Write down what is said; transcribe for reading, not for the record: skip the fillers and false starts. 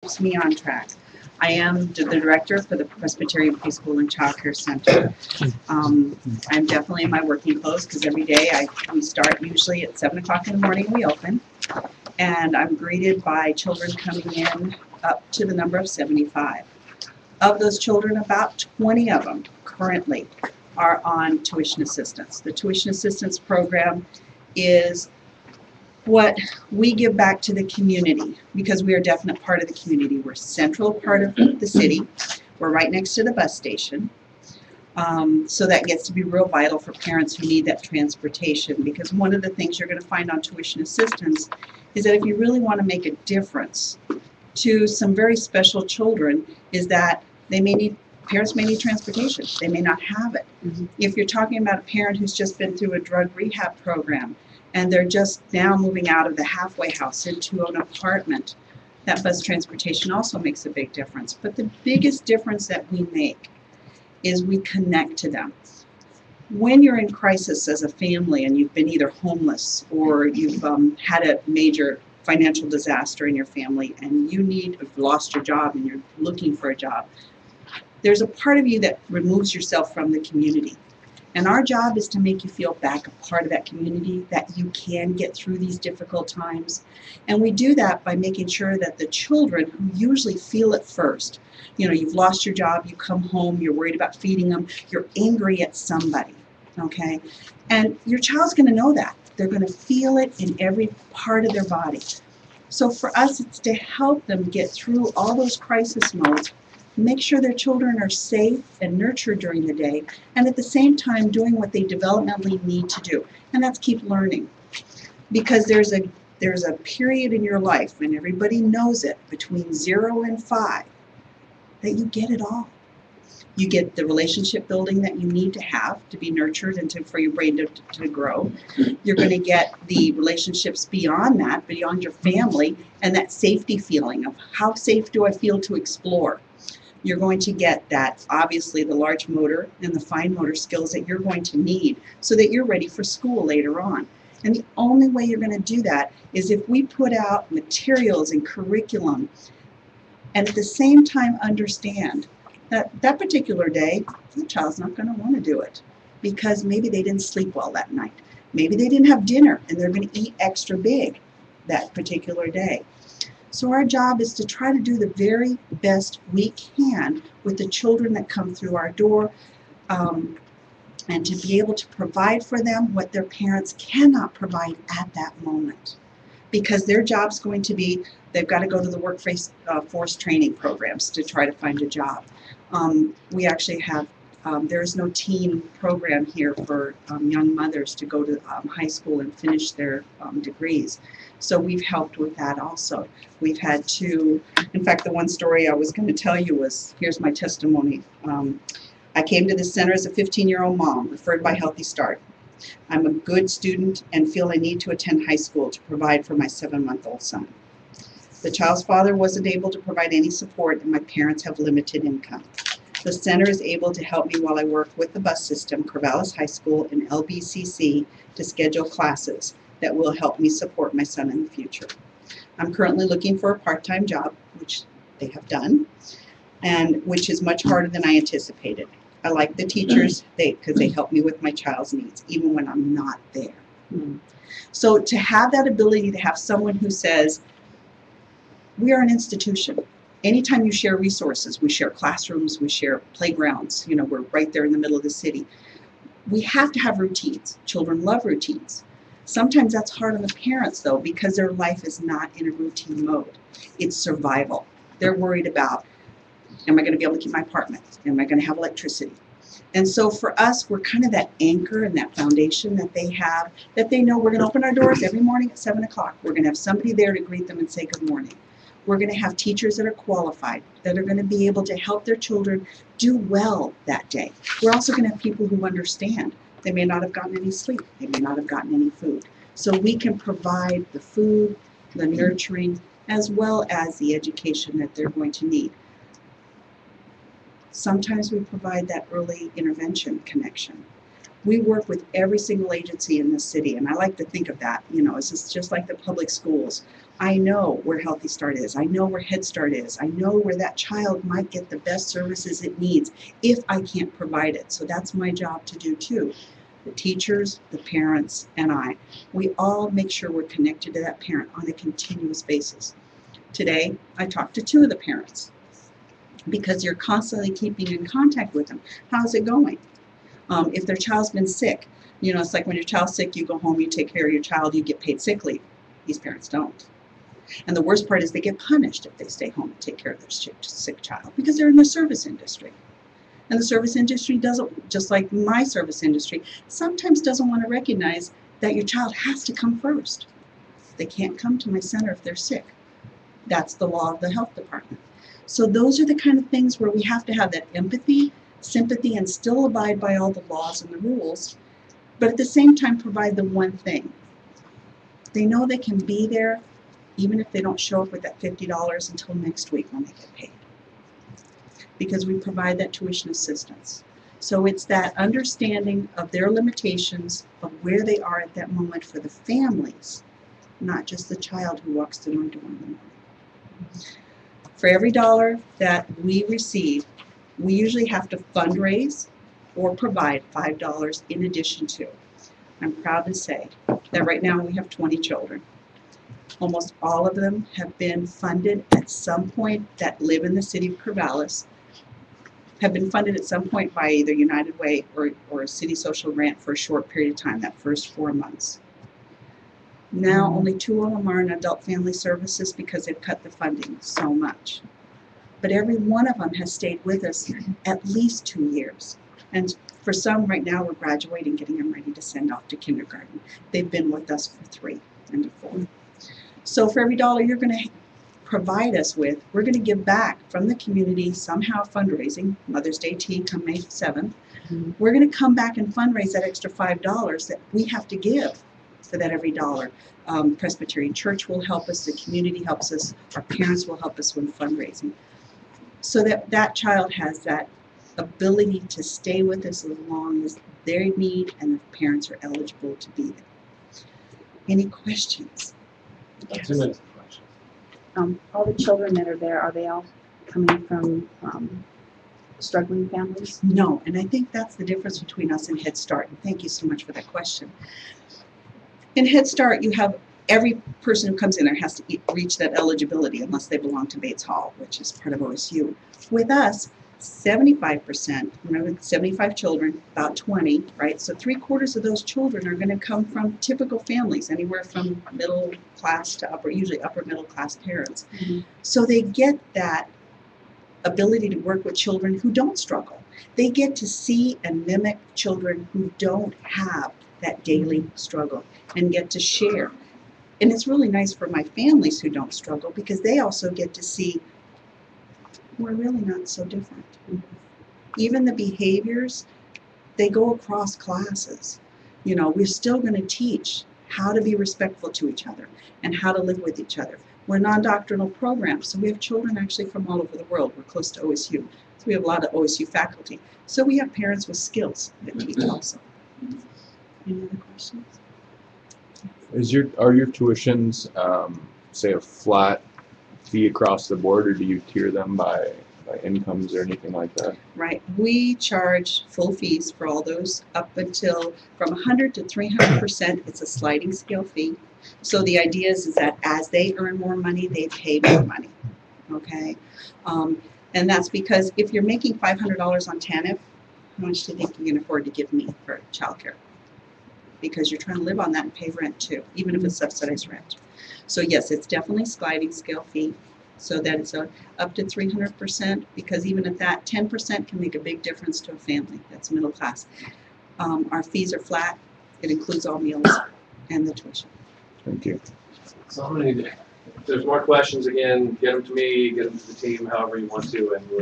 keeps me on track. I am the director for the Presbyterian Preschool and Child Care Center. I'm definitely in my working clothes because every day we start usually at 7 o'clock in the morning. We open, and I'm greeted by children coming in up to the number of 75. Of those children, about 20 of them currently are on tuition assistance. The tuition assistance program is what we give back to the community because we are a definite part of the community. We're a central part of the city. We're right next to the bus station. So that gets to be real vital for parents who need that transportation, because one of the things you're going to find on tuition assistance is that if you really want to make a difference to some very special children, is that parents may need transportation. They may not have it. If you're talking about a parent who's just been through a drug rehab program and they're just now moving out of the halfway house into an apartment, that bus transportation also makes a big difference. But the biggest difference that we make is we connect to them. When you're in crisis as a family and you've been either homeless or you've had a major financial disaster in your family and you've lost your job and you're looking for a job, there's a part of you that removes yourself from the community. And our job is to make you feel back a part of that community, that you can get through these difficult times. And we do that by making sure that the children who usually feel it first, you've lost your job, you come home, you're worried about feeding them, you're angry at somebody, okay? And your child's going to know that. They're going to feel it in every part of their body. So for us, it's to help them get through all those crisis modes, make sure their children are safe and nurtured during the day, and at the same time doing what they developmentally need to do, and that's keep learning. Because there's a period in your life, and everybody knows it, between 0 and 5, that you get it all. You get the relationship building that you need to have to be nurtured and for your brain to grow. You're going to get the relationships beyond that, beyond your family, and that safety feeling of how safe do I feel to explore. You're going to get that, obviously, the large motor and the fine motor skills that you're going to need so that you're ready for school later on. And the only way you're going to do that is if we put out materials and curriculum and at the same time understand that that particular day, the child's not going to want to do it because maybe they didn't sleep well that night. Maybe they didn't have dinner and they're going to eat extra big that particular day. So our job is to try to do the very best we can with the children that come through our door, and to be able to provide for them what their parents cannot provide at that moment. Because their job's going to be, they've got to go to the workforce training programs to try to find a job. We actually have, there is no teen program here for young mothers to go to high school and finish their degrees. So we've helped with that also. We've had in fact, the one story I was going to tell you was, here's my testimony. I came to this center as a 15-year-old mom, referred by Healthy Start. I'm a good student and feel I need to attend high school to provide for my 7-month-old son. The child's father wasn't able to provide any support and my parents have limited income. The center is able to help me while I work with the bus system, Corvallis High School and LBCC, to schedule classes that will help me support my son in the future. I'm currently looking for a part-time job, which they have done, and which is much harder than I anticipated. I like the teachers because they help me with my child's needs, even when I'm not there. So to have that ability to have someone who says, we are an institution. Anytime you share resources, we share classrooms, we share playgrounds, we're right there in the middle of the city. We have to have routines. Children love routines. Sometimes that's hard on the parents, though, because their life is not in a routine mode. It's survival. They're worried about, am I going to be able to keep my apartment? Am I going to have electricity? And so for us, we're kind of that anchor and that foundation that they have, that they know we're going to open our doors every morning at 7 o'clock. We're going to have somebody there to greet them and say good morning. We're going to have teachers that are qualified, that are going to be able to help their children do well that day. We're also going to have people who understand. They may not have gotten any sleep. They may not have gotten any food. So we can provide the food, the nurturing, as well as the education that they're going to need. Sometimes we provide that early intervention connection. We work with every single agency in this city, and I like to think of that, you know, it's just like the public schools. I know where Healthy Start is. I know where Head Start is. I know where that child might get the best services it needs if I can't provide it. So that's my job to do too. The teachers, the parents, and we all make sure we're connected to that parent on a continuous basis. Today, I talked to 2 of the parents because you're constantly keeping in contact with them. How's it going? If their child's been sick, you know, it's like when your child's sick, you go home, you take care of your child, you get paid sick leave. These parents don't. And the worst part is they get punished if they stay home and take care of their sick child because they're in the service industry. And the service industry doesn't, just like my service industry, sometimes doesn't want to recognize that your child has to come first. They can't come to my center if they're sick. That's the law of the health department. So those are the kind of things where we have to have that empathy, sympathy, and still abide by all the laws and the rules, but at the same time provide the one thing. They know they can be there even if they don't show up with that $50 until next week when they get paid, because we provide that tuition assistance. So it's that understanding of their limitations, of where they are at that moment for the families, not just the child who walks through the door in the morning. For every dollar that we receive, we usually have to fundraise or provide $5 in addition to. I'm proud to say that right now we have 20 children. Almost all of them have been funded at some point that live in the city of Corvallis, have been funded at some point by either United Way or a city social grant for a short period of time, that first 4 months. Now only 2 of them are in adult family services because they've cut the funding so much. But every one of them has stayed with us at least 2 years. And for some right now we're graduating, getting them ready to send off to kindergarten. They've been with us for 3 and to 4. So for every dollar you're going to provide us with, we're going to give back from the community, somehow fundraising, Mother's Day tea come May 7th. We're going to come back and fundraise that extra $5 that we have to give for that every dollar. Presbyterian Church will help us, the community helps us, our parents will help us with fundraising. So that that child has that ability to stay with us as long as their need and the parents are eligible to be there. Any questions? Yes. All the children that are there, are they all coming from struggling families? No, and I think that's the difference between us and Head Start, and thank you so much for that question. In Head Start, you have every person who comes in there has to reach that eligibility unless they belong to Bates Hall, which is part of OSU. With us, 75%, remember 75 children, about 20, right? So 3/4 of those children are going to come from typical families, anywhere from middle class to usually upper middle class parents. So they get that ability to work with children who don't struggle. They get to see and mimic children who don't have that daily struggle and get to share. And it's really nice for my families who don't struggle because they also get to see we're really not so different. Even the behaviors, they go across classes. You know, we're still going to teach how to be respectful to each other and how to live with each other. We're a non-doctrinal program, so we have children actually from all over the world. We're close to OSU, so we have a lot of OSU faculty. So we have parents with skills that teach also. Any other questions? Are your tuitions, say, a flat fee across the board, or do you tier them by incomes or anything like that? Right. We charge full fees for all those up until from 100 to 300%. It's a sliding scale fee. So the idea is that as they earn more money, they pay more money. Okay. And that's because if you're making $500 on TANF, how much do you think you can afford to give me for childcare? Because you're trying to live on that and pay rent too, even if it's subsidized rent. So yes, it's definitely sliding scale fee, so that it's up to 300%, because even at that, 10% can make a big difference to a family that's middle class. Our fees are flat. It includes all meals and the tuition. Thank you. So I'm gonna, if there's more questions, again, get them to me, get them to the team, however you want to, and we'll